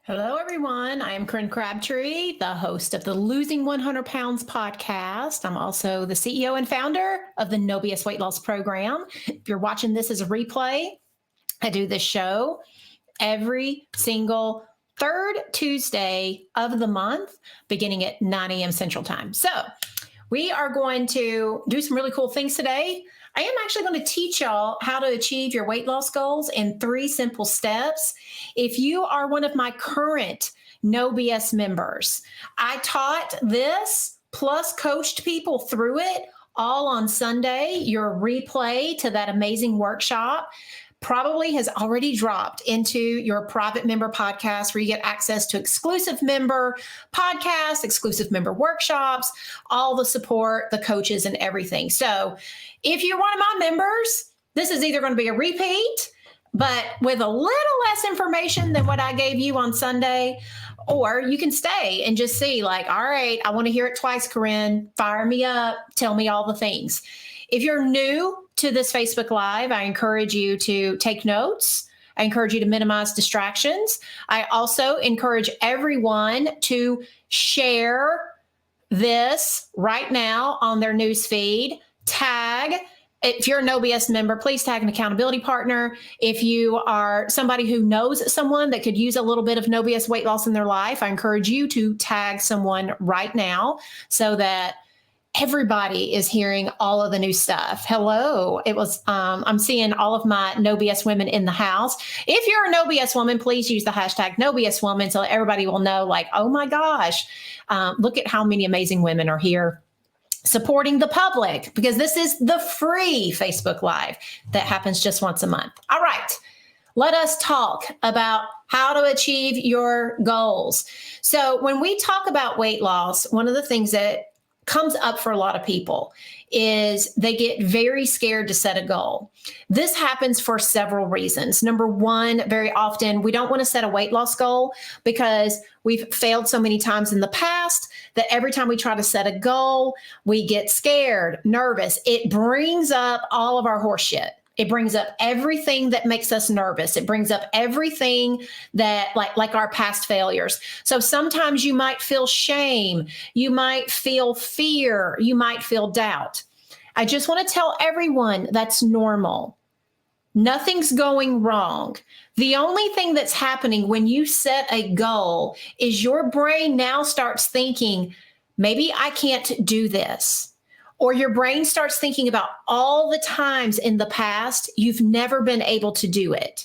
Hello, everyone. I am Corinne Crabtree, the host of the Losing 100 Pounds podcast. I'm also the CEO and founder of the No BS Weight Loss Program. If you're watching this as a replay, I do this show every single third Tuesday of the month, beginning at 9 a.m. Central Time. So we are going to do some really cool things today. I am actually going to teach y'all how to achieve your weight loss goals in 3 simple steps. If you are one of my current No BS members, I taught this plus coached people through it all on Sunday. Your replay to that amazing workshop probably has already dropped into your private member podcast where you get access to exclusive member podcasts, exclusive member workshops, all the support, the coaches, and everything. So if you're one of my members, this is either going to be a repeat, but with a little less information than what I gave you on Sunday, or you can stay and just see like, all right, I want to hear it twice, Corinne. Fire me up. Tell me all the things. If you're new to this Facebook Live, I encourage you to take notes. I encourage you to minimize distractions. I also encourage everyone to share this right now on their news feed. Tag. If you're a No BS member, please tag an accountability partner. If you are somebody who knows someone that could use a little bit of No BS weight loss in their life, I encourage you to tag someone right now so that everybody is hearing all of the new stuff. Hello. I'm seeing all of my No BS women in the house. If you're a No BS woman, please use the hashtag No BS woman so everybody will know like, oh my gosh, look at how many amazing women are here supporting the public, because this is the free Facebook Live that happens just once a month. All right. Let us talk about how to achieve your goals. So when we talk about weight loss, one of the things that comes up for a lot of people is they get very scared to set a goal. This happens for several reasons. Number one, very often we don't want to set a weight loss goal because we've failed so many times in the past that every time we try to set a goal, we get scared, nervous. It brings up all of our horse shit. It brings up everything that makes us nervous. It brings up everything that like our past failures. So sometimes you might feel shame. You might feel fear. You might feel doubt. I just want to tell everyone that's normal. Nothing's going wrong. The only thing that's happening when you set a goal is your brain now starts thinking, maybe I can't do this. Or your brain starts thinking about all the times in the past you've never been able to do it.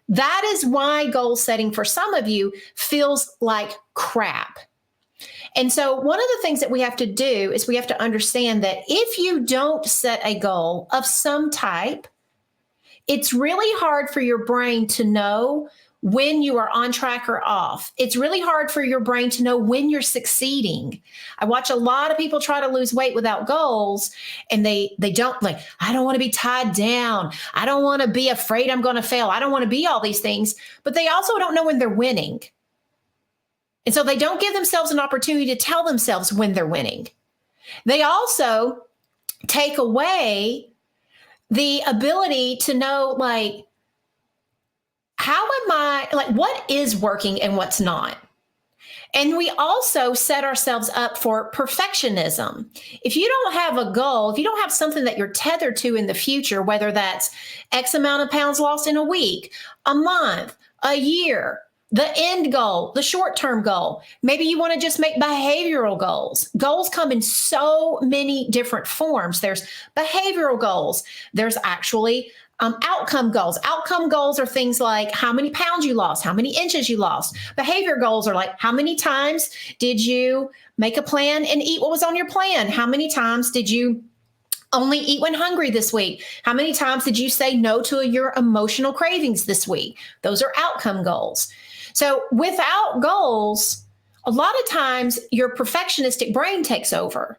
That is why goal setting for some of you feels like crap. And so one of the things that we have to do is we have to understand that if you don't set a goal of some type, it's really hard for your brain to know when you are on track or off. It's really hard for your brain to know when you're succeeding. I watch a lot of people try to lose weight without goals, and they don't like, I don't want to be tied down. I don't want to be afraid I'm going to fail. I don't want to be all these things, but they also don't know when they're winning. And so they don't give themselves an opportunity to tell themselves when they're winning. They also take away the ability to know, like, how am I, like, what is working and what's not? And we also set ourselves up for perfectionism. If you don't have a goal, if you don't have something that you're tethered to in the future, whether that's X amount of pounds lost in a week, a month, a year, the end goal, the short-term goal, maybe you want to just make behavioral goals. Goals come in so many different forms. There's behavioral goals. There's actually outcome goals. Outcome goals are things like how many pounds you lost, how many inches you lost. Behavior goals are like how many times did you make a plan and eat what was on your plan? How many times did you only eat when hungry this week? How many times did you say no to your emotional cravings this week? Those are outcome goals. So without goals, a lot of times your perfectionistic brain takes over.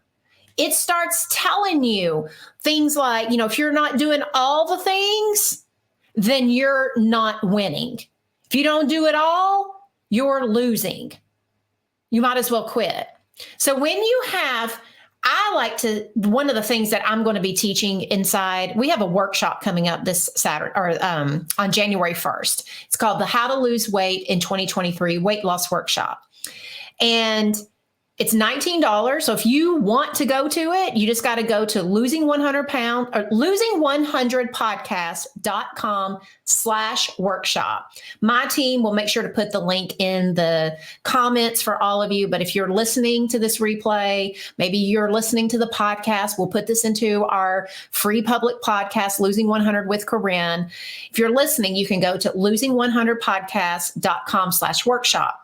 It starts telling you things like, if you're not doing all the things, then you're not winning. If you don't do it all, you're losing. You might as well quit. So when you have one of the things that I'm going to be teaching inside, we have a workshop coming up this Saturday or on January 1st. It's called the How to Lose Weight in 2023 Weight Loss Workshop. And it's $19. So if you want to go to it, you just got to go to losing100podcast.com/workshop. My team will make sure to put the link in the comments for all of you. But if you're listening to this replay, maybe you're listening to the podcast, we'll put this into our free public podcast, Losing 100 with Corinne. If you're listening, you can go to losing100podcast.com/workshop.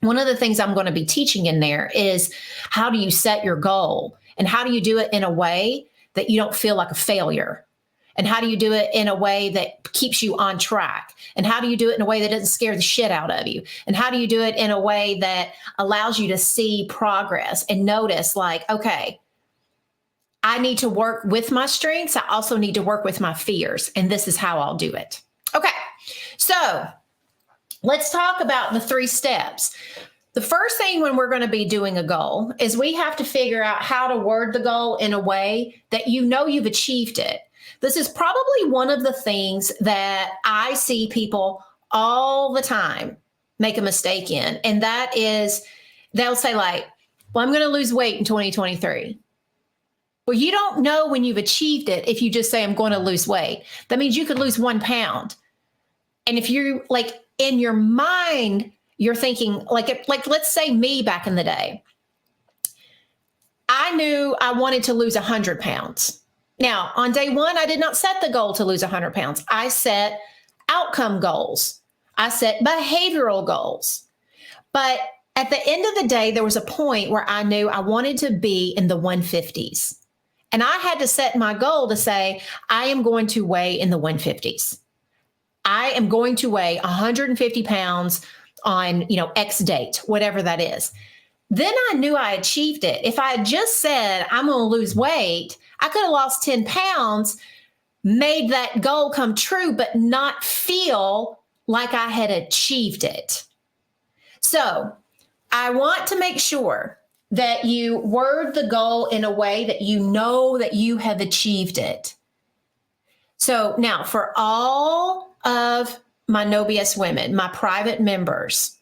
One of the things I'm going to be teaching in there is how do you set your goal and how do you do it in a way that you don't feel like a failure? And how do you do it in a way that keeps you on track? And how do you do it in a way that doesn't scare the shit out of you? And how do you do it in a way that allows you to see progress and notice like, okay, I need to work with my strengths. I also need to work with my fears. And this is how I'll do it. Okay. So let's talk about the 3 steps. The first thing when we're going to be doing a goal is we have to figure out how to word the goal in a way that you know you've achieved it. This is probably one of the things that I see people all the time make a mistake in. And that is they'll say like, well, I'm going to lose weight in 2023. Well, you don't know when you've achieved it if you just say I'm going to lose weight. That means you could lose 1 pound. And if you're like, in your mind, you're thinking like let's say me back in the day, I knew I wanted to lose 100 pounds. Now, on day 1, I did not set the goal to lose 100 pounds. I set outcome goals. I set behavioral goals. But at the end of the day, there was a point where I knew I wanted to be in the 150s. And I had to set my goal to say, I am going to weigh in the 150s. I am going to weigh 150 pounds on, X date, whatever that is. Then I knew I achieved it. If I had just said, I'm going to lose weight, I could have lost 10 pounds, made that goal come true, but not feel like I had achieved it. So I want to make sure that you word the goal in a way that you know that you have achieved it. So now for all of my No BS women, my private members,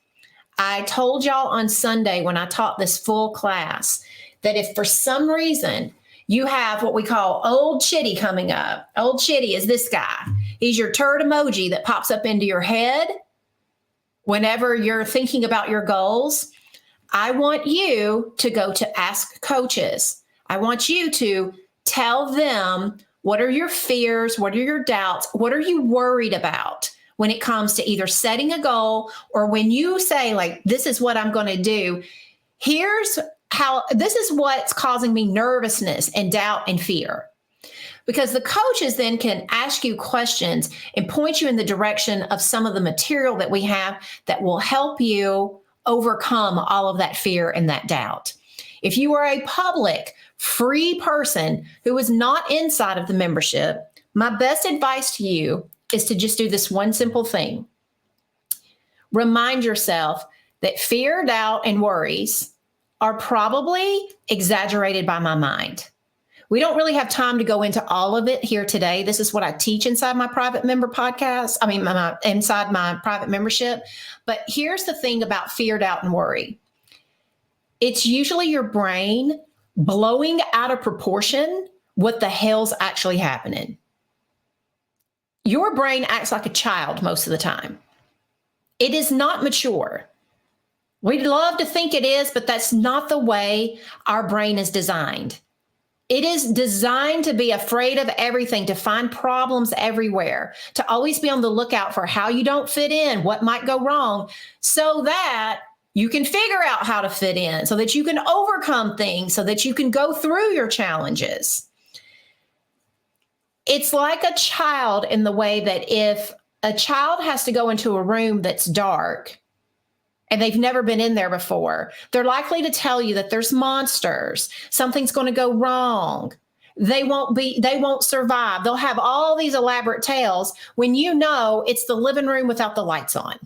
I told y'all on Sunday when I taught this full class that if for some reason you have what we call old chitty coming up, old chitty is this guy. He's your turd emoji that pops up into your head whenever you're thinking about your goals. I want you to go to Ask Coaches. I want you to tell them what are your fears, what are your doubts, what are you worried about when it comes to either setting a goal or when you say like, this is what I'm going to do. This is what's causing me nervousness and doubt and fear. Because the coaches then can ask you questions and point you in the direction of some of the material that we have that will help you overcome all of that fear and that doubt. If you are a public, free person who is not inside of the membership, my best advice to you is to just do this one simple thing. Remind yourself that fear, doubt, and worries are probably exaggerated by my mind. We don't really have time to go into all of it here today. This is what I teach inside my private member podcast. Inside my private membership. But here's the thing about fear, doubt, and worry. It's usually your brain blowing out of proportion what the hell's actually happening. Your brain acts like a child most of the time. It is not mature. We'd love to think it is, but that's not the way our brain is designed. It is designed to be afraid of everything, to find problems everywhere, to always be on the lookout for how you don't fit in, what might go wrong, so that you can figure out how to fit in, so that you can overcome things, so that you can go through your challenges. It's like a child in the way that if a child has to go into a room that's dark and they've never been in there before, they're likely to tell you that there's monsters, something's going to go wrong. They won't survive. They'll have all these elaborate tales when you know it's the living room without the lights on.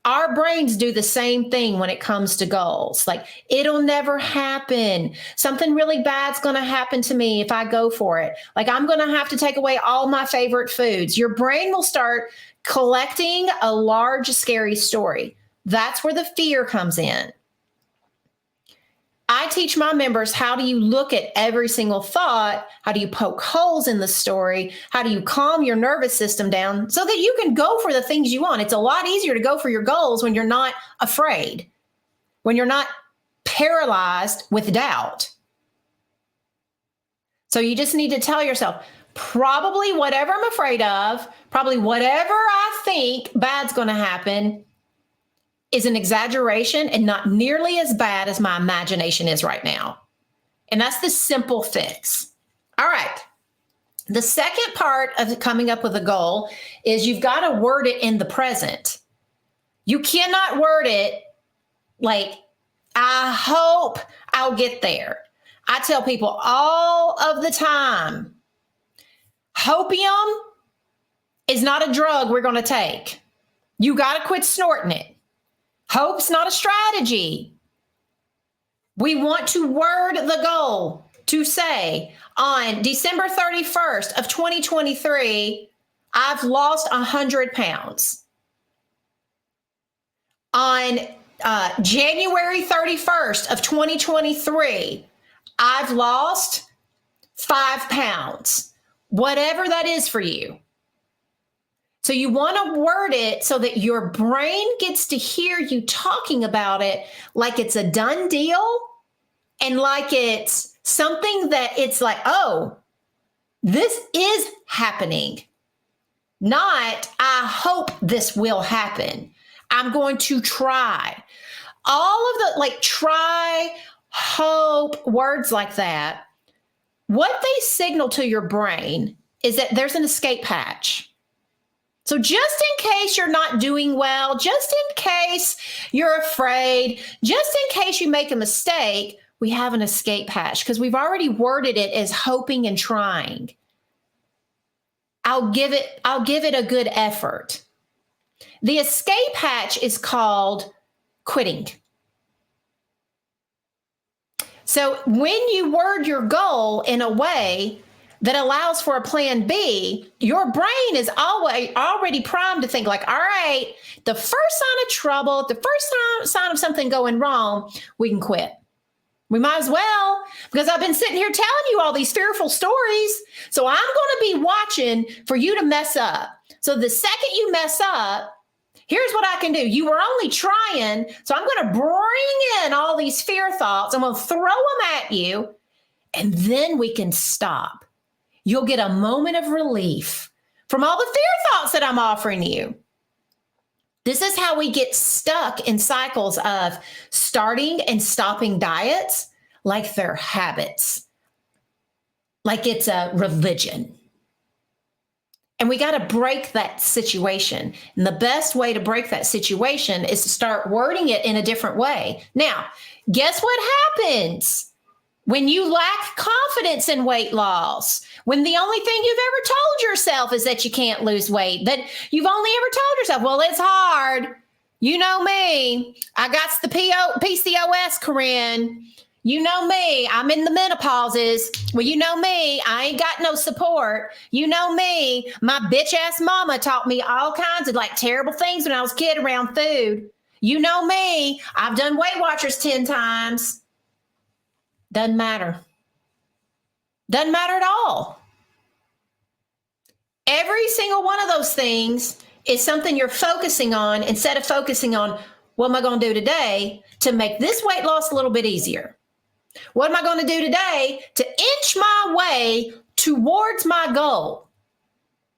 Our brains do the same thing when it comes to goals. Like, it'll never happen. Something really bad's going to happen to me if I go for it. Like, I'm going to have to take away all my favorite foods. Your brain will start collecting a large, scary story. That's where the fear comes in. I teach my members, how do you look at every single thought? How do you poke holes in the story? How do you calm your nervous system down so that you can go for the things you want? It's a lot easier to go for your goals when you're not afraid, when you're not paralyzed with doubt. So you just need to tell yourself, probably whatever I'm afraid of, probably whatever I think bad's going to happen is an exaggeration and not nearly as bad as my imagination is right now. And that's the simple fix. All right. The second part of coming up with a goal is you've got to word it in the present. You cannot word it like, I hope I'll get there. I tell people all of the time, hopium is not a drug we're going to take. You got to quit snorting it. Hope's not a strategy. We want to word the goal to say, on December 31st of 2023, I've lost 100 pounds. On January 31st of 2023, I've lost 5 pounds. Whatever that is for you. So you want to word it so that your brain gets to hear you talking about it like it's a done deal and like it's something that it's like, oh, this is happening. Not, I hope this will happen. I'm going to try. All of the try, hope, words like that, what they signal to your brain is that there's an escape hatch. So just in case you're not doing well, just in case you're afraid, just in case you make a mistake, we have an escape hatch because we've already worded it as hoping and trying. I'll give it a good effort. The escape hatch is called quitting. So when you word your goal in a way that allows for a plan B, your brain is already primed to think like, all right, the first sign of trouble, the first sign of something going wrong, we can quit. We might as well, because I've been sitting here telling you all these fearful stories. So I'm going to be watching for you to mess up. So the second you mess up, here's what I can do. You were only trying, so I'm going to bring in all these fear thoughts. I'm going to throw them at you, and then we can stop. You'll get a moment of relief from all the fear thoughts that I'm offering you. This is how we get stuck in cycles of starting and stopping diets like they're habits, like it's a religion. And we got to break that situation. And the best way to break that situation is to start wording it in a different way. Now, guess what happens when you lack confidence in weight loss? When the only thing you've ever told yourself is that you can't lose weight, that you've only ever told yourself, well, it's hard. You know me. I got the PCOS, Corinne. You know me. I'm in the menopauses. Well, you know me. I ain't got no support. You know me. My bitch ass mama taught me all kinds of terrible things when I was a kid around food. You know me. I've done Weight Watchers 10 times. Doesn't matter. Doesn't matter at all. Every single one of those things is something you're focusing on instead of focusing on what am I going to do today to make this weight loss a little bit easier? What am I going to do today to inch my way towards my goal?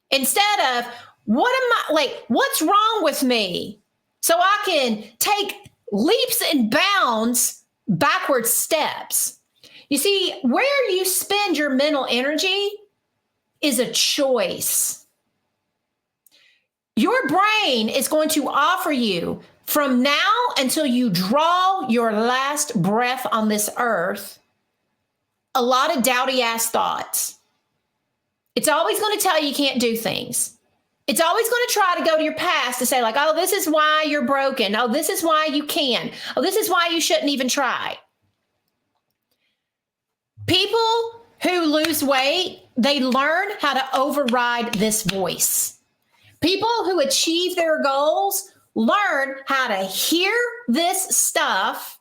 Instead of what's wrong with me? So I can take leaps and bounds, backward steps. You see, where you spend your mental energy is a choice. Your brain is going to offer you from now until you draw your last breath on this earth, a lot of dowdy ass thoughts. It's always going to tell you can't do things. It's always going to try to go to your past to say like, oh, this is why you're broken. Oh, this is why you can. Oh, this is why you shouldn't even try. People who lose weight, they learn how to override this voice. People who achieve their goals learn how to hear this stuff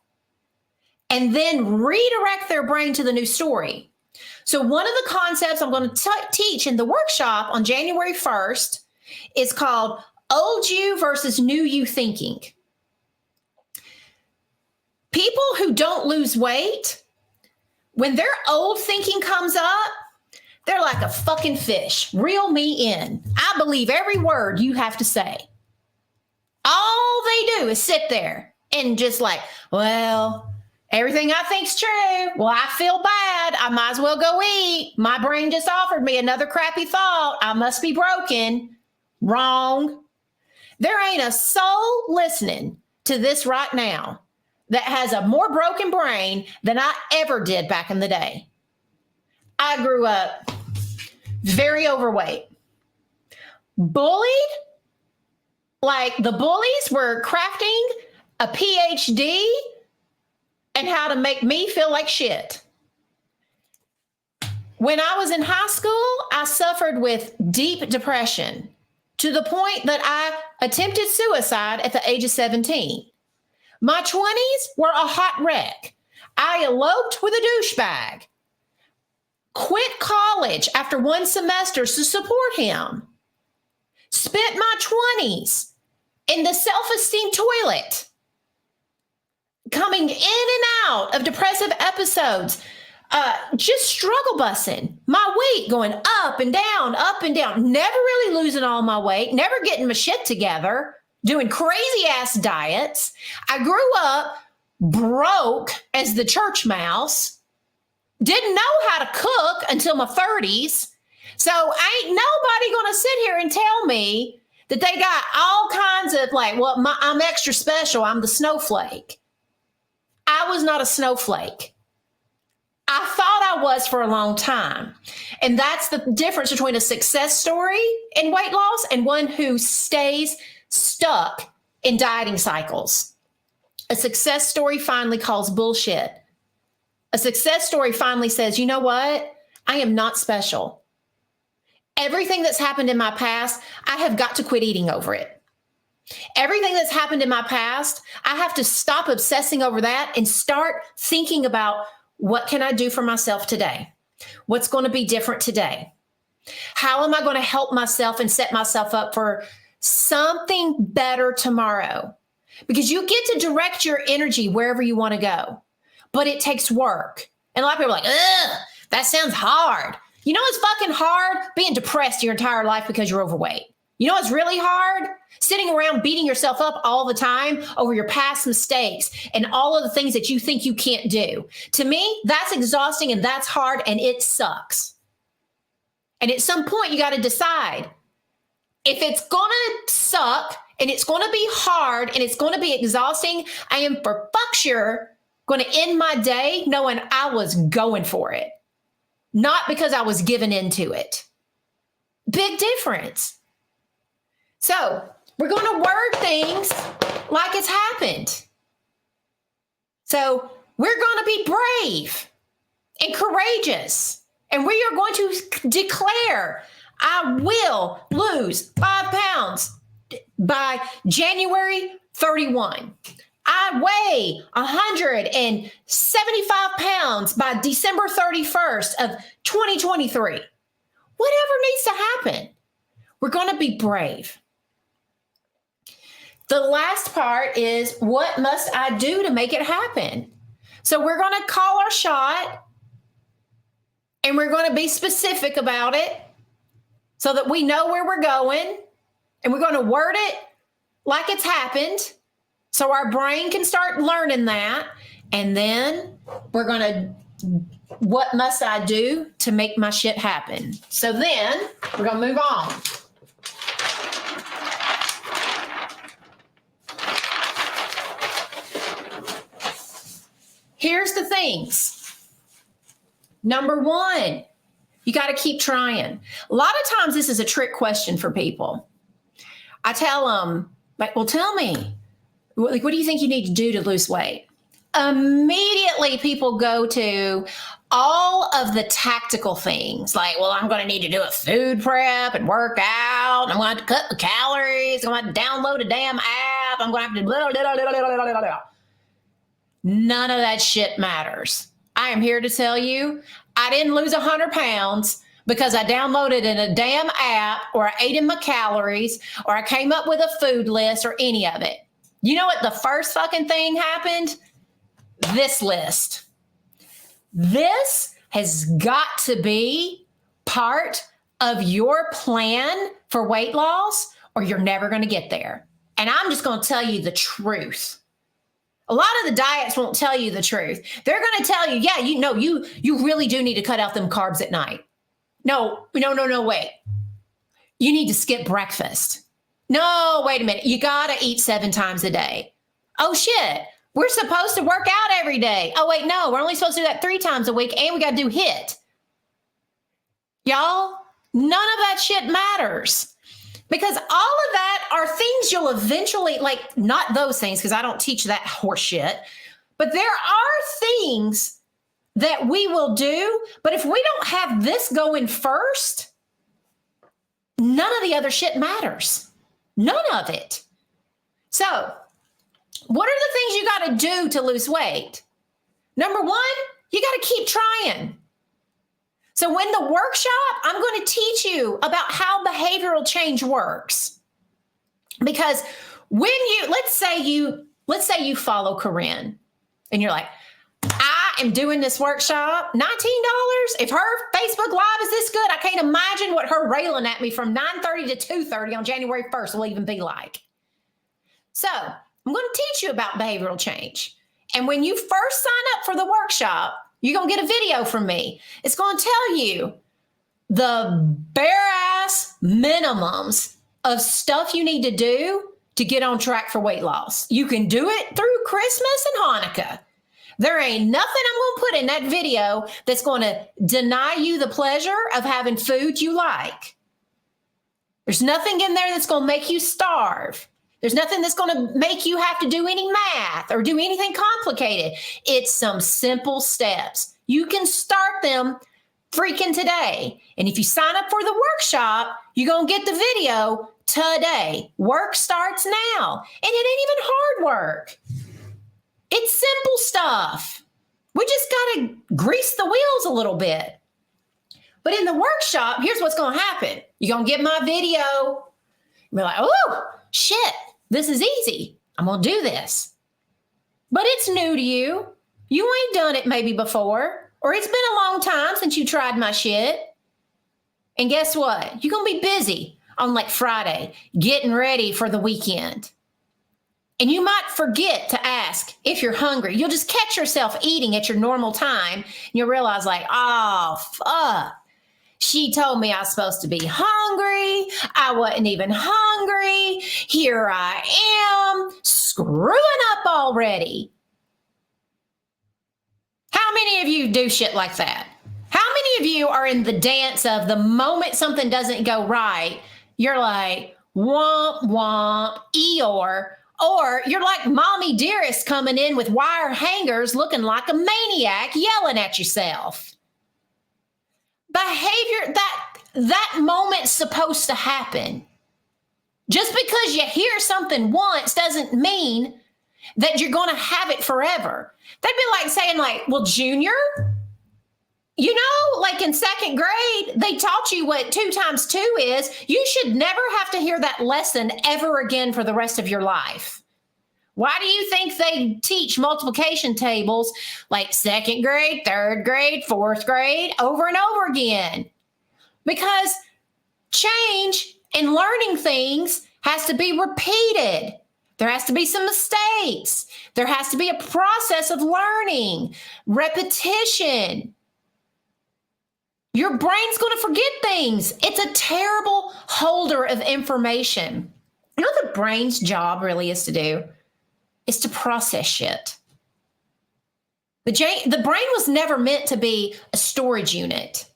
and then redirect their brain to the new story. So one of the concepts I'm going to teach in the workshop on January 1st is called old you versus new you thinking. People who don't lose weight, when their old thinking comes up, they're like a fucking fish. Reel me in. I believe every word you have to say. All they do is sit there and just like, well, everything I think's true. Well, I feel bad. I might as well go eat. My brain just offered me another crappy thought. I must be broken. Wrong. There ain't a soul listening to this right now that has a more broken brain than I ever did back in the day. I grew up very overweight, bullied. Like the bullies were crafting a PhD and how to make me feel like shit. When I was in high school, I suffered with deep depression to the point that I attempted suicide at the age of 17. My 20s were a hot wreck. I eloped with a douchebag, quit college after one semester to support him, spent my 20s in the self-esteem toilet, coming in and out of depressive episodes, just struggle busing, my weight going up and down, never really losing all my weight, never getting my shit together, doing crazy ass diets. I grew up broke as the church mouse, didn't know how to cook until my 30s. So ain't nobody going to sit here and tell me that they got all kinds of like, well, I'm extra special. I'm the snowflake. I was not a snowflake. I thought I was for a long time. And that's the difference between a success story in weight loss and one who stays stuck in dieting cycles. A success story finally calls bullshit. A success story finally says, you know what? I am not special. Everything that's happened in my past, I have got to quit eating over it. Everything that's happened in my past, I have to stop obsessing over that and start thinking about what can I do for myself today? What's going to be different today? How am I going to help myself and set myself up for something better tomorrow? Because you get to direct your energy wherever you want to go, but it takes work. And a lot of people are like, ugh, that sounds hard. You know what's fucking hard? Being depressed your entire life because you're overweight. You know what's really hard? Sitting around beating yourself up all the time over your past mistakes and all of the things that you think you can't do. To me, that's exhausting and that's hard and it sucks. And at some point, you got to decide if it's going to suck and it's going to be hard and it's going to be exhausting, I am for fuck sure going to end my day knowing I was going for it, not because I was given into it. Big difference. So we're going to word things like it's happened. So we're going to be brave and courageous. And we are going to declare, I will lose 5 pounds by January 31. I weigh 175 pounds by December 31st of 2023. Whatever needs to happen, we're going to be brave. The last part is, what must I do to make it happen? So we're going to call our shot and we're going to be specific about it so that we know where we're going, and we're going to word it like it's happened so our brain can start learning that. And then we're going to, what must I do to make my shit happen? So then we're going to move on. Here's the things. Number one, you got to keep trying. A lot of times this is a trick question for people. I tell them, like, well, tell me, like, what do you think you need to do to lose weight? Immediately people go to all of the tactical things like, well, I'm going to need to do a food prep and work out. I'm going to cut the calories. I'm going to download a damn app. I'm going to have to blah, blah, blah, blah, blah, blah. None of that shit matters. I am here to tell you, I didn't lose 100 pounds because I downloaded in a damn app or I ate in my calories or I came up with a food list or any of it. You know what the first fucking thing happened? This list. This has got to be part of your plan for weight loss or you're never going to get there. And I'm just going to tell you the truth. A lot of the diets won't tell you the truth. They're going to tell you, yeah, you really do need to cut out them carbs at night. No, wait. You need to skip breakfast. No, wait a minute. You got to eat 7 times a day. Oh, shit. We're supposed to work out every day. Oh, wait, no. We're only supposed to do that 3 times a week, and we got to do HIIT. Y'all, none of that shit matters. Because all of that are things you'll eventually, like, not those things, because I don't teach that horse shit. But there are things that we will do. But if we don't have this going first, none of the other shit matters. None of it. So, what are the things you got to do to lose weight? Number one, you got to keep trying. So in the workshop, I'm going to teach you about how behavioral change works. Because when let's say you follow Corinne and you're like, I am doing this workshop, $19. If her Facebook Live is this good, I can't imagine what her railing at me from 9:30 to 2:30 on January 1st will even be like. So I'm going to teach you about behavioral change. And when you first sign up for the workshop, you're going to get a video from me. It's going to tell you the bare ass minimums of stuff you need to do to get on track for weight loss. You can do it through Christmas and Hanukkah. There ain't nothing I'm going to put in that video that's going to deny you the pleasure of having food you like. There's nothing in there that's going to make you starve. There's nothing that's going to make you have to do any math or do anything complicated. It's some simple steps. You can start them freaking today. And if you sign up for the workshop, you're going to get the video today. Work starts now. And it ain't even hard work. It's simple stuff. We just got to grease the wheels a little bit. But in the workshop, here's what's going to happen. You're going to get my video. You'll be like, oh, shit, this is easy. I'm going to do this. But it's new to you. You ain't done it maybe before, or it's been a long time since you tried my shit. And guess what? You're going to be busy on like Friday, getting ready for the weekend. And you might forget to ask if you're hungry. You'll just catch yourself eating at your normal time. And you'll realize like, oh, fuck. She told me I was supposed to be hungry. I wasn't even hungry. Here I am, screwing up already. How many of you do shit like that? How many of you are in the dance of the moment something doesn't go right, you're like, womp, womp, Eeyore. Or you're like mommy dearest coming in with wire hangers looking like a maniac yelling at yourself. Behavior, that moment's supposed to happen. Just because you hear something once doesn't mean that you're going to have it forever. That'd be like saying like, well, Junior, you know, like in second grade, they taught you what 2 times 2 is. You should never have to hear that lesson ever again for the rest of your life. Why do you think they teach multiplication tables like second grade, third grade, fourth grade over and over again? Because change and learning things has to be repeated. There has to be some mistakes. There has to be a process of learning, repetition. Your brain's going to forget things. It's a terrible holder of information. You know what the brain's job really is to do? Is to process shit. The brain was never meant to be a storage unit.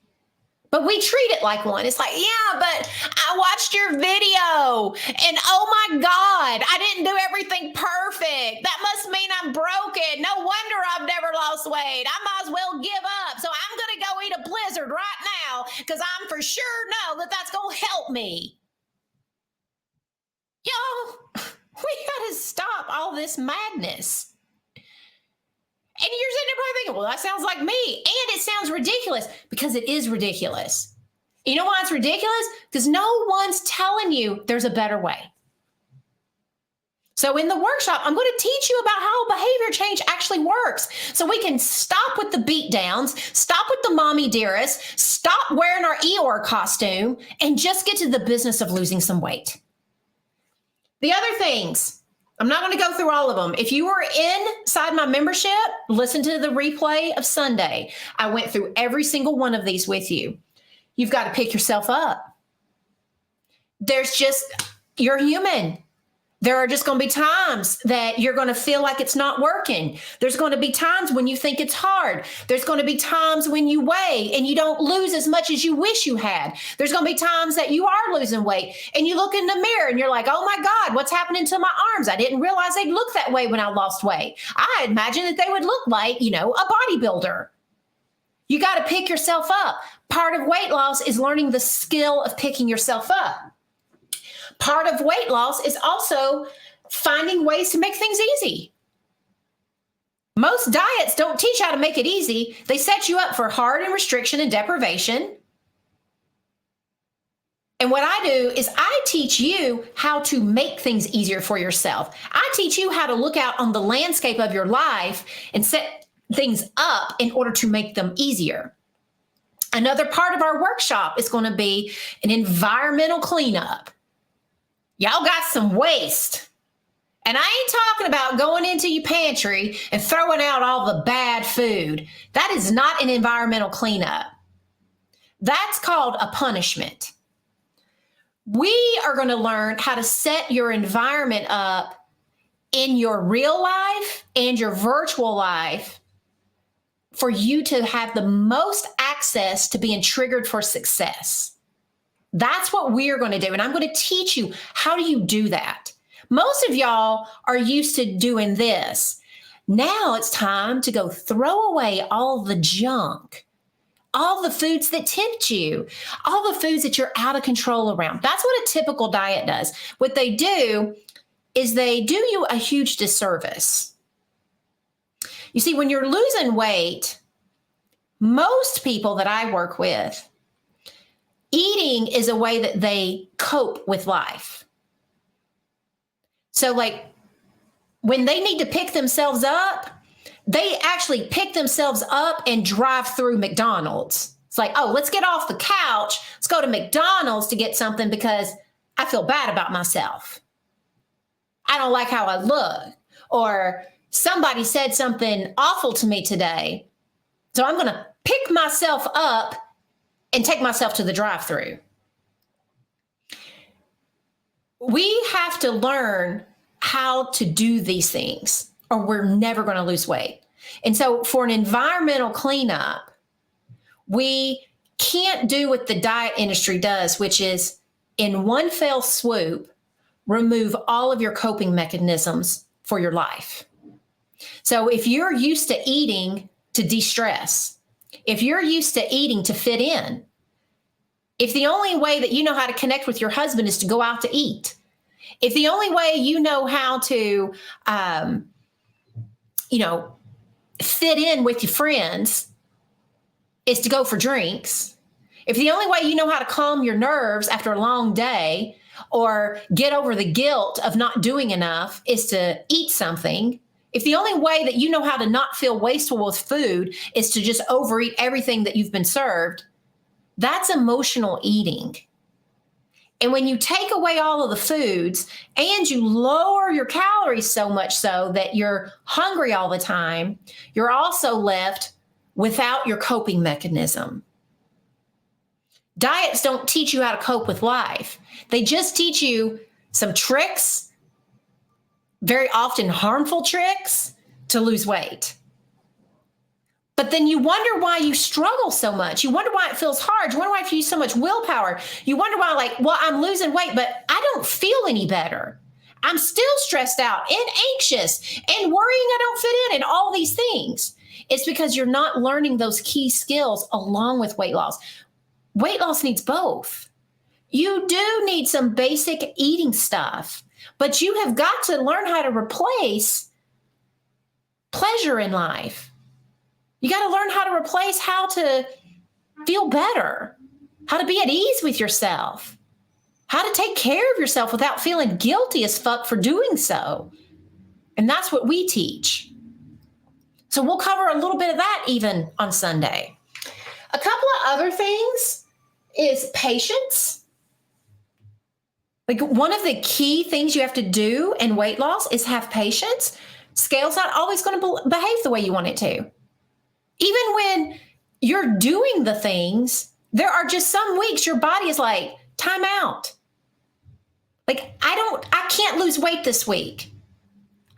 But we treat it like one. It's like, yeah, but I watched your video and oh my God, I didn't do everything perfect. That must mean I'm broken. No wonder I've never lost weight. I might as well give up. So I'm going to go eat a Blizzard right now because I'm for sure know that that's going to help me. Y'all, we got to stop all this madness. And you're sitting there probably thinking, well, that sounds like me. And it sounds ridiculous because it is ridiculous. You know why it's ridiculous? Because no one's telling you there's a better way. So in the workshop, I'm going to teach you about how behavior change actually works. So we can stop with the beat downs, stop with the mommy dearest, stop wearing our Eeyore costume, and just get to the business of losing some weight. The other things, I'm not going to go through all of them. If you were inside my membership, listen to the replay of Sunday. I went through every single one of these with you. You've got to pick yourself up. You're human. There are just going to be times that you're going to feel like it's not working. There's going to be times when you think it's hard. There's going to be times when you weigh and you don't lose as much as you wish you had. There's going to be times that you are losing weight and you look in the mirror and you're like, oh my God, what's happening to my arms? I didn't realize they'd look that way when I lost weight. I imagined that they would look like, a bodybuilder. You got to pick yourself up. Part of weight loss is learning the skill of picking yourself up. Part of weight loss is also finding ways to make things easy. Most diets don't teach how to make it easy. They set you up for hard and restriction and deprivation. And what I do is I teach you how to make things easier for yourself. I teach you how to look out on the landscape of your life and set things up in order to make them easier. Another part of our workshop is going to be an environmental cleanup. Y'all got some waste. And I ain't talking about going into your pantry and throwing out all the bad food. That is not an environmental cleanup. That's called a punishment. We are going to learn how to set your environment up in your real life and your virtual life for you to have the most access to being triggered for success. That's what we're going to do. And I'm going to teach you, how do you do that? Most of y'all are used to doing this. Now it's time to go throw away all the junk, all the foods that tempt you, all the foods that you're out of control around. That's what a typical diet does. What they do is they do you a huge disservice. You see, when you're losing weight, most people that I work with, eating is a way that they cope with life. So like when they need to pick themselves up, they actually pick themselves up and drive through McDonald's. It's like, oh, let's get off the couch. Let's go to McDonald's to get something because I feel bad about myself. I don't like how I look. Or somebody said something awful to me today. So I'm going to pick myself up and take myself to the drive-thru. We have to learn how to do these things or we're never going to lose weight. And so for an environmental cleanup, we can't do what the diet industry does, which is in one fell swoop, remove all of your coping mechanisms for your life. So if you're used to eating to de-stress, if you're used to eating to fit in, if the only way that you know how to connect with your husband is to go out to eat, if the only way you know how to, fit in with your friends is to go for drinks, if the only way you know how to calm your nerves after a long day or get over the guilt of not doing enough is to eat something, if the only way that you know how to not feel wasteful with food is to just overeat everything that you've been served, that's emotional eating. And when you take away all of the foods and you lower your calories so much so that you're hungry all the time, you're also left without your coping mechanism. Diets don't teach you how to cope with life. They just teach you some tricks, very often harmful tricks, to lose weight. But then you wonder why you struggle so much. You wonder why it feels hard. You wonder why you use so much willpower. You wonder why, like, well, I'm losing weight, but I don't feel any better. I'm still stressed out and anxious and worrying I don't fit in and all these things. It's because you're not learning those key skills along with weight loss. Weight loss needs both. You do need some basic eating stuff, but you have got to learn how to replace pleasure in life. You got to learn how to replace how to feel better, how to be at ease with yourself, how to take care of yourself without feeling guilty as fuck for doing so. And that's what we teach. So we'll cover a little bit of that even on Sunday. A couple of other things is patience. Like, one of the key things you have to do in weight loss is have patience. Scale's not always going to behave the way you want it to. Even when you're doing the things, there are just some weeks your body is like, time out. Like, I can't lose weight this week.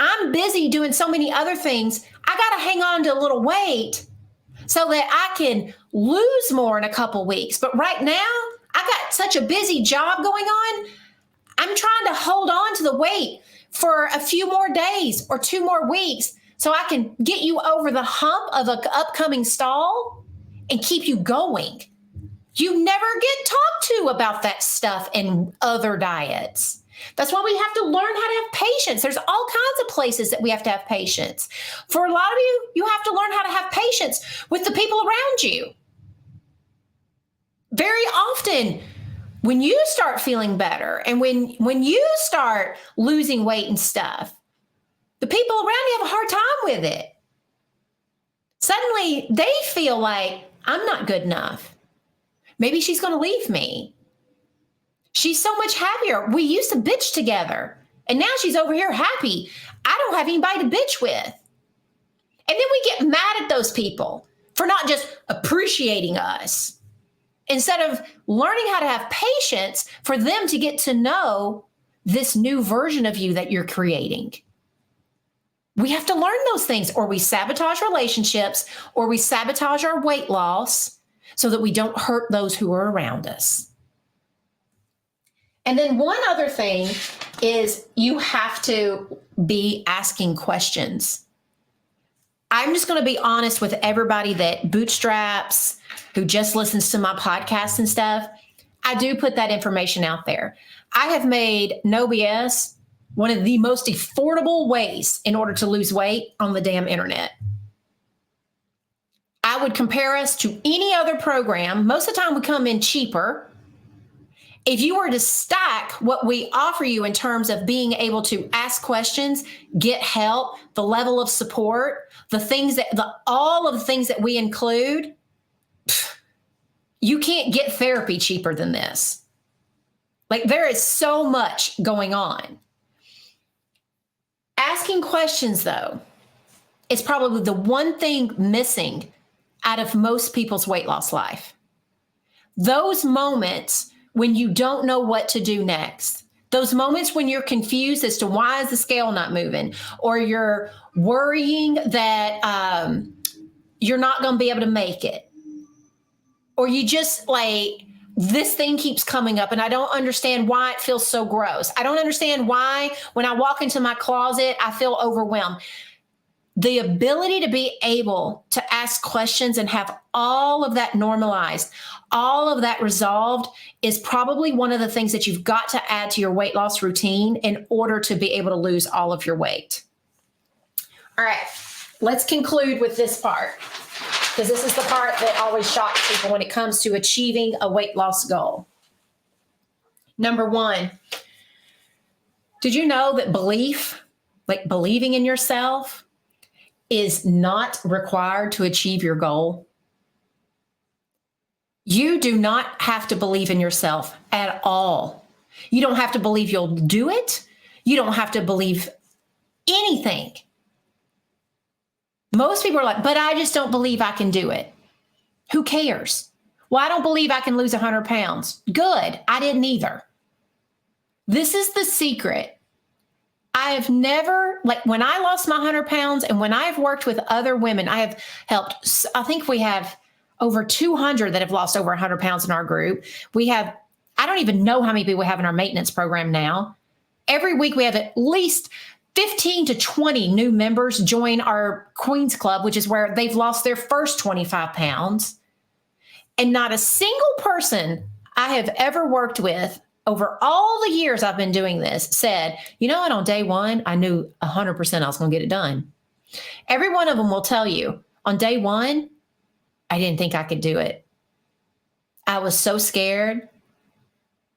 I'm busy doing so many other things. I got to hang on to a little weight so that I can lose more in a couple weeks. But right now, I got such a busy job going on. I'm trying to hold on to the weight for a few more days or 2 more weeks so I can get you over the hump of an upcoming stall and keep you going. You never get talked to about that stuff in other diets. That's why we have to learn how to have patience. There's all kinds of places that we have to have patience. For a lot of you, you have to learn how to have patience with the people around you. Very often, when you start feeling better and when you start losing weight and stuff, the people around you have a hard time with it. Suddenly, they feel like, I'm not good enough. Maybe she's going to leave me. She's so much happier. We used to bitch together, and now she's over here happy. I don't have anybody to bitch with. And then we get mad at those people for not just appreciating us, instead of learning how to have patience for them to get to know this new version of you that you're creating. We have to learn those things, or we sabotage relationships, or we sabotage our weight loss so that we don't hurt those who are around us. And then one other thing is you have to be asking questions. I'm just going to be honest with everybody that bootstraps, who just listens to my podcast and stuff. I do put that information out there. I have made No BS one of the most affordable ways in order to lose weight on the damn internet. I would compare us to any other program. Most of the time we come in cheaper. If you were to stack what we offer you in terms of being able to ask questions, get help, the level of support, all of the things that we include, you can't get therapy cheaper than this. Like, there is so much going on. Asking questions, though, is probably the one thing missing out of most people's weight loss life. Those moments when you don't know what to do next, those moments when you're confused as to why is the scale not moving, or you're worrying that you're not going to be able to make it, or you just like, this thing keeps coming up and I don't understand why it feels so gross. I don't understand why when I walk into my closet, I feel overwhelmed. The ability to be able to ask questions and have all of that normalized, all of that resolved, is probably one of the things that you've got to add to your weight loss routine in order to be able to lose all of your weight. All right, let's conclude with this part, because this is the part that always shocks people when it comes to achieving a weight loss goal. Number 1, did you know that belief, like believing in yourself, is not required to achieve your goal? You do not have to believe in yourself at all. You don't have to believe you'll do it. You don't have to believe anything. Most people are like, but I just don't believe I can do it. Who cares? Well, I don't believe I can lose 100 pounds. Good. I didn't either. This is the secret I have never, like when I lost my 100 pounds and when I've worked with other women, I have helped. I think we have over 200 that have lost over 100 pounds in our group. We have, I don't even know how many people we have in our maintenance program now. Every week we have at least 15 to 20 new members join our Queens Club, which is where they've lost their first 25 pounds. And not a single person I have ever worked with over all the years I've been doing this said, you know what, on day one, I knew 100% I was going to get it done. Every one of them will tell you, on day one, I didn't think I could do it. I was so scared.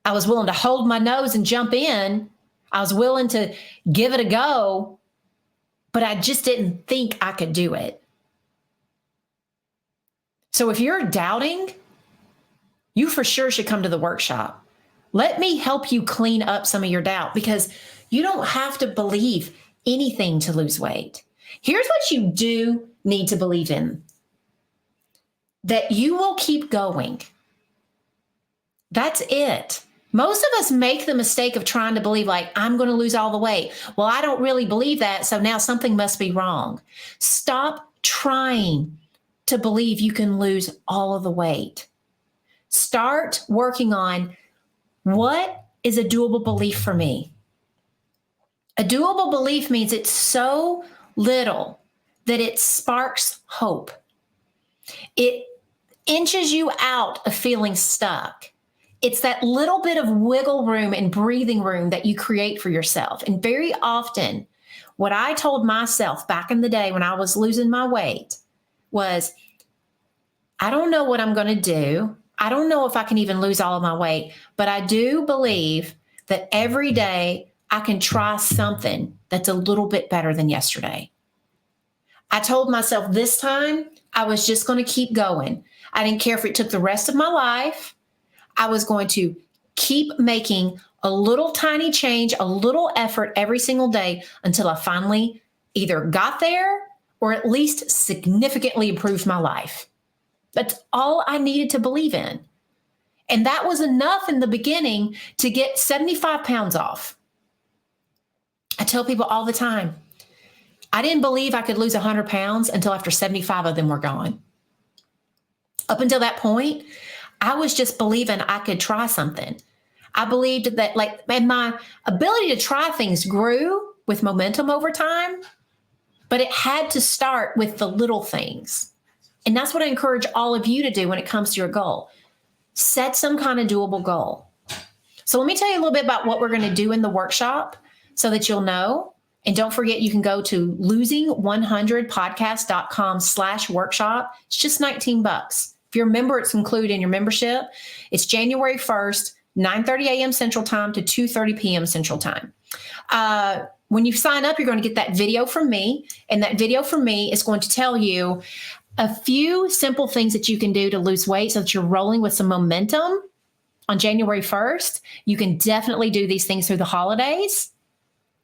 I was willing to hold my nose and jump in. I was willing to give it a go, but I just didn't think I could do it. So if you're doubting, you for sure should come to the workshop. Let me help you clean up some of your doubt, because you don't have to believe anything to lose weight. Here's what you do need to believe in: that you will keep going. That's it. Most of us make the mistake of trying to believe, like, I'm going to lose all the weight. Well, I don't really believe that, so now something must be wrong. Stop trying to believe you can lose all of the weight. Start working on, what is a doable belief for me? A doable belief means it's so little that it sparks hope. It inches you out of feeling stuck. It's that little bit of wiggle room and breathing room that you create for yourself. And very often, what I told myself back in the day when I was losing my weight was, I don't know what I'm going to do. I don't know if I can even lose all of my weight, but I do believe that every day I can try something that's a little bit better than yesterday. I told myself this time I was just going to keep going. I didn't care if it took the rest of my life. I was going to keep making a little tiny change, a little effort every single day until I finally either got there or at least significantly improved my life. That's all I needed to believe in. And that was enough in the beginning to get 75 pounds off. I tell people all the time, I didn't believe I could lose 100 pounds until after 75 of them were gone. Up until that point, I was just believing I could try something. I believed that, and my ability to try things grew with momentum over time, but it had to start with the little things. And that's what I encourage all of you to do when it comes to your goal. Set some kind of doable goal. So let me tell you a little bit about what we're going to do in the workshop so that you'll know. And don't forget, you can go to losing100podcast.com/workshop. It's just $19. If you're a member, it's included in your membership. It's January 1st, 9:30 a.m. Central Time to 2:30 p.m. Central Time. When you sign up, you're going to get that video from me. And that video from me is going to tell you a few simple things that you can do to lose weight so that you're rolling with some momentum on January 1st. You can definitely do these things through the holidays.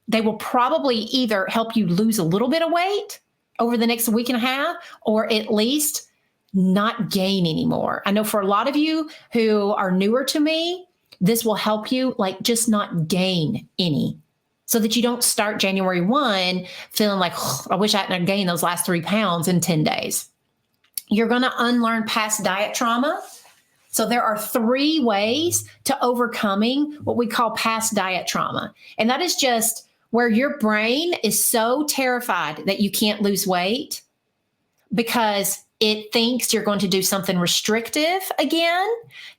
They will probably either help you lose a little bit of weight over the next week and a half, or at least not gain anymore. I know for a lot of you who are newer to me, this will help you just not gain any, so that you don't start January 1 feeling like, oh, I wish I hadn't gained those last 3 pounds in 10 days. You're going to unlearn past diet trauma. So there are 3 ways to overcoming what we call past diet trauma. And that is just where your brain is so terrified that you can't lose weight because it thinks you're going to do something restrictive again,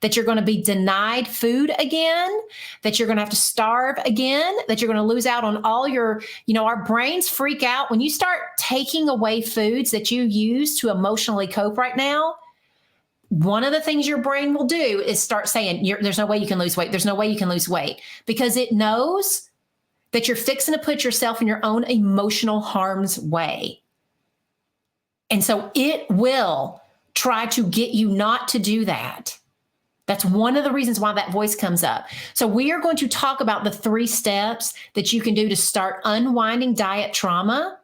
that you're going to be denied food again, that you're going to have to starve again, that you're going to lose out on all your, our brains freak out. When you start taking away foods that you use to emotionally cope right now, one of the things your brain will do is start saying, there's no way you can lose weight. There's no way you can lose weight, because it knows that you're fixing to put yourself in your own emotional harm's way. And so it will try to get you not to do that. That's one of the reasons why that voice comes up. So we are going to talk about the 3 steps that you can do to start unwinding diet trauma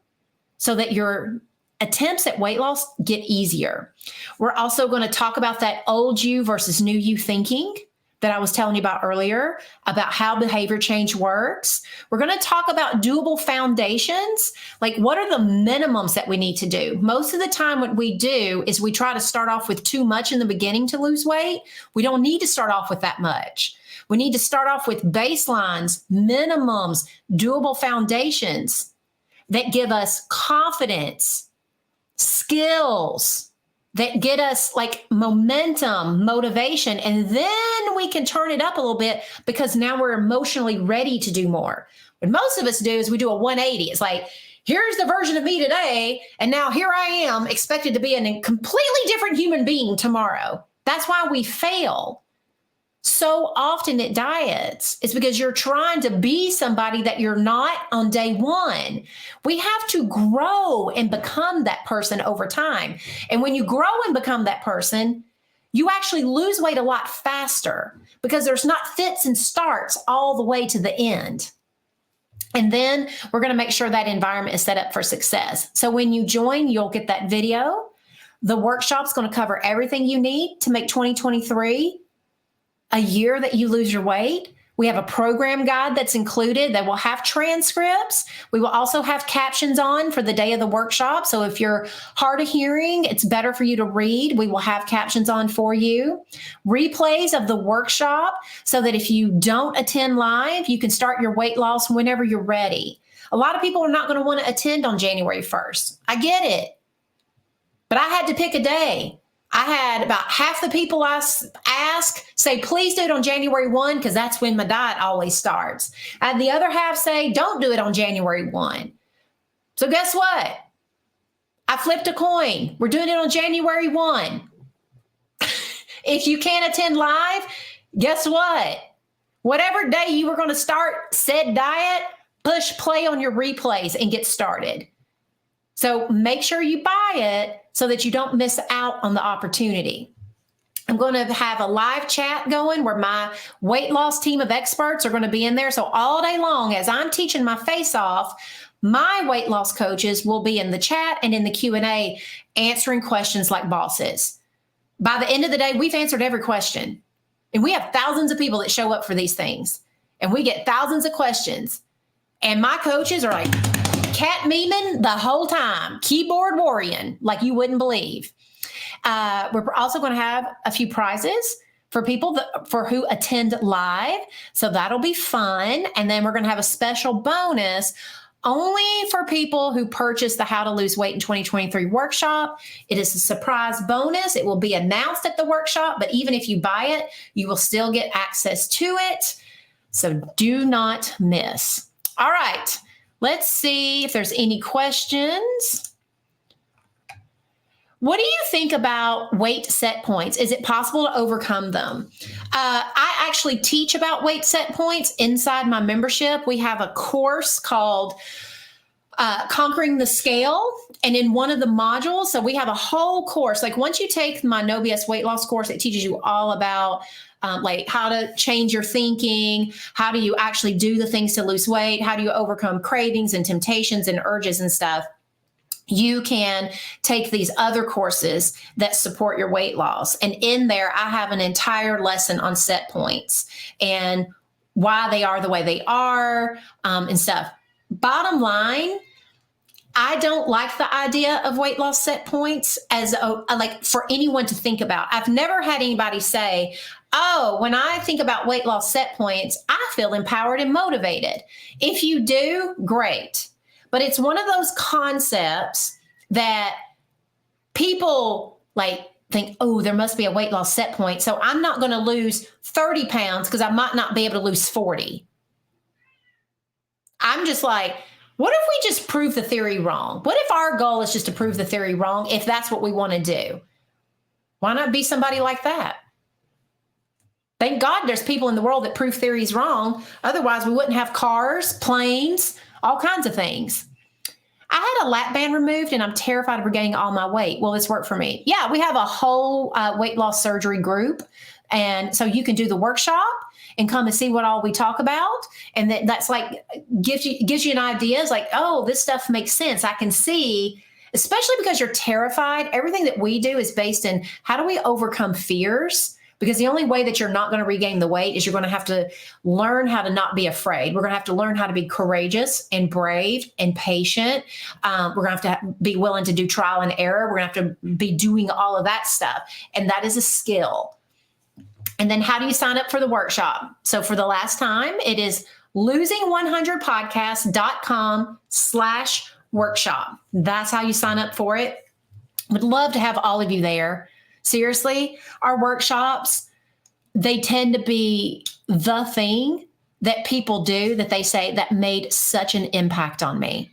so that your attempts at weight loss get easier. We're also going to talk about that old you versus new you thinking, that I was telling you about earlier, about how behavior change works. We're going to talk about doable foundations. Like, what are the minimums that we need to do? Most of the time, what we do is we try to start off with too much in the beginning to lose weight. We don't need to start off with that much. We need to start off with baselines, minimums, doable foundations that give us confidence, skills, that get us like momentum, motivation, and then we can turn it up a little bit because now we're emotionally ready to do more. What most of us do is we do a 180. It's like, here's the version of me today, and now here I am expected to be a completely different human being tomorrow. That's why we fail so often at diets. It's because you're trying to be somebody that you're not on day one. We have to grow and become that person over time. And when you grow and become that person, you actually lose weight a lot faster because there's not fits and starts all the way to the end. And then we're going to make sure that environment is set up for success. So when you join, you'll get that video. The workshop's going to cover everything you need to make 2023 a year that you lose your weight. We have a program guide that's included that will have transcripts. We will also have captions on for the day of the workshop. So if you're hard of hearing, it's better for you to read. We will have captions on for you. Replays of the workshop so that if you don't attend live, you can start your weight loss whenever you're ready. A lot of people are not going to want to attend on January 1st. I get it. But I had to pick a day. I had about half the people I ask say, please do it on January 1, because that's when my diet always starts. And the other half say, don't do it on January 1. So guess what? I flipped a coin. We're doing it on January 1. If you can't attend live, guess what? Whatever day you were going to start said diet, push play on your replays and get started. So make sure you buy it so that you don't miss out on the opportunity. I'm going to have a live chat going where my weight loss team of experts are going to be in there. So all day long, as I'm teaching my face off, my weight loss coaches will be in the chat and in the Q&A answering questions like bosses. By the end of the day, we've answered every question. And we have thousands of people that show up for these things. And we get thousands of questions. And my coaches are like cat memeing the whole time, keyboard warrioring like you wouldn't believe. We're also going to have a few prizes for people for who attend live. So that'll be fun. And then we're going to have a special bonus only for people who purchase the How to Lose Weight in 2023 workshop. It is a surprise bonus. It will be announced at the workshop, but even if you buy it, you will still get access to it. So do not miss. All right. Let's see if there's any questions. What do you think about weight set points? Is it possible to overcome them? I actually teach about weight set points inside my membership. We have a course called Conquering the Scale. And in one of the modules, so we have a whole course. Like once you take my No BS weight loss course, it teaches you all about like how to change your thinking, how do you actually do the things to lose weight, how do you overcome cravings and temptations and urges and stuff. You can take these other courses that support your weight loss. And in there, I have an entire lesson on set points and why they are the way they are and stuff. Bottom line, I don't like the idea of weight loss set points as like for anyone to think about. I've never had anybody say, oh, when I think about weight loss set points, I feel empowered and motivated. If you do, great. But it's one of those concepts that people like think, oh, there must be a weight loss set point. So I'm not going to lose 30 pounds because I might not be able to lose 40. I'm just like, what if we just prove the theory wrong? What if our goal is just to prove the theory wrong if that's what we want to do? Why not be somebody like that? Thank God there's people in the world that prove theories wrong. Otherwise, we wouldn't have cars, planes, all kinds of things. I had a lap band removed and I'm terrified of regaining all my weight. Will this work for me? Yeah, we have a whole weight loss surgery group. And so you can do the workshop and come and see what all we talk about. And that's like, gives you an idea. It's like, oh, this stuff makes sense. I can see, especially because you're terrified. Everything that we do is based in how do we overcome fears Because the only way that you're not going to regain the weight is you're going to have to learn how to not be afraid. We're going to have to learn how to be courageous and brave and patient. We're going to have to be willing to do trial and error. We're going to have to be doing all of that stuff. And that is a skill. And then how do you sign up for the workshop? So for the last time, it is losing100podcast.com/workshop. That's how you sign up for it. Would love to have all of you there. Seriously, our workshops, they tend to be the thing that people do that they say that made such an impact on me,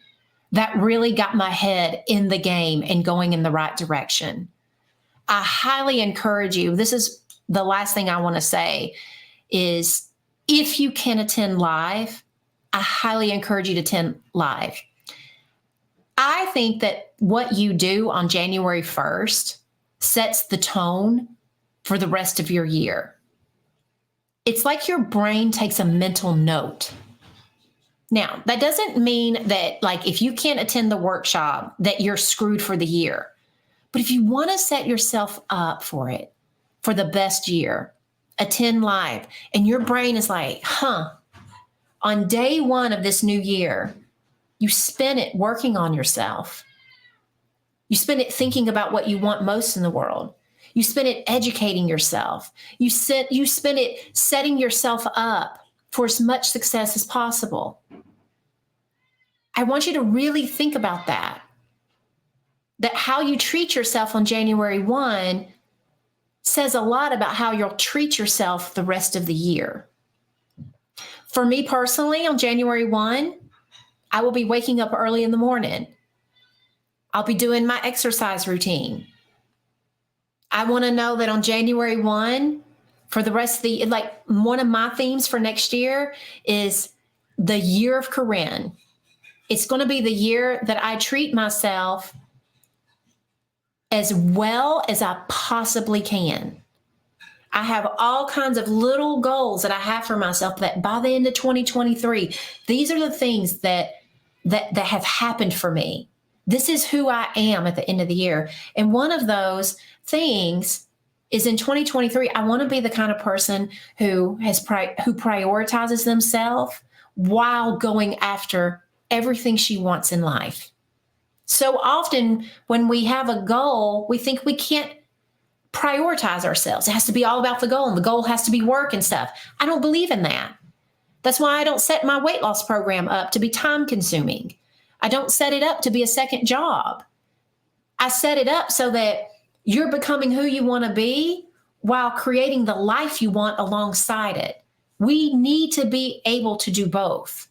that really got my head in the game and going in the right direction. I highly encourage you. This is the last thing I want to say is if you can attend live, I highly encourage you to attend live. I think that what you do on January 1st sets the tone for the rest of your year. It's like your brain takes a mental note. Now, that doesn't mean that, like, if you can't attend the workshop, that you're screwed for the year. But if you want to set yourself up for it, for the best year, attend live. And your brain is like, on day one of this new year, you spend it working on yourself. You spend it thinking about what you want most in the world. You spend it educating yourself. You spend it setting yourself up for as much success as possible. I want you to really think about that. That how you treat yourself on January 1 says a lot about how you'll treat yourself the rest of the year. For me personally, on January 1, I will be waking up early in the morning. I'll be doing my exercise routine. I want to know that on January 1, for the rest of the, like, one of my themes for next year is the year of Corinne. It's going to be the year that I treat myself as well as I possibly can. I have all kinds of little goals that I have for myself that by the end of 2023, these are the things that have happened for me. This is who I am at the end of the year. And one of those things is in 2023, I want to be the kind of person who prioritizes themselves while going after everything she wants in life. So often when we have a goal, we think we can't prioritize ourselves. It has to be all about the goal, and the goal has to be work and stuff. I don't believe in that. That's why I don't set my weight loss program up to be time consuming. I don't set it up to be a second job. I set it up so that you're becoming who you want to be while creating the life you want alongside it. We need to be able to do both.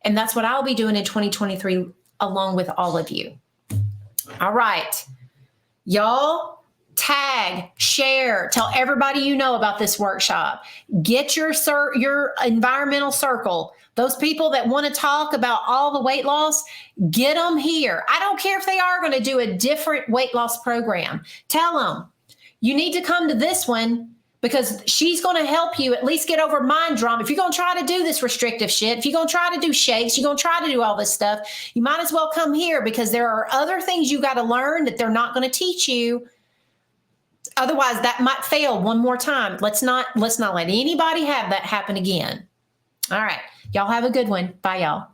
And that's what I'll be doing in 2023 along with all of you. All right, y'all, tag, share, tell everybody you know about this workshop. Get your environmental circle. Those people that want to talk about all the weight loss, get them here. I don't care if they are going to do a different weight loss program. Tell them you need to come to this one because she's going to help you at least get over mind drama. If you're going to try to do this restrictive shit, if you're going to try to do shakes, you're going to try to do all this stuff, you might as well come here because there are other things you got to learn that they're not going to teach you. Otherwise, that might fail one more time. Let's not let anybody have that happen again. All right. Y'all have a good one. Bye, y'all.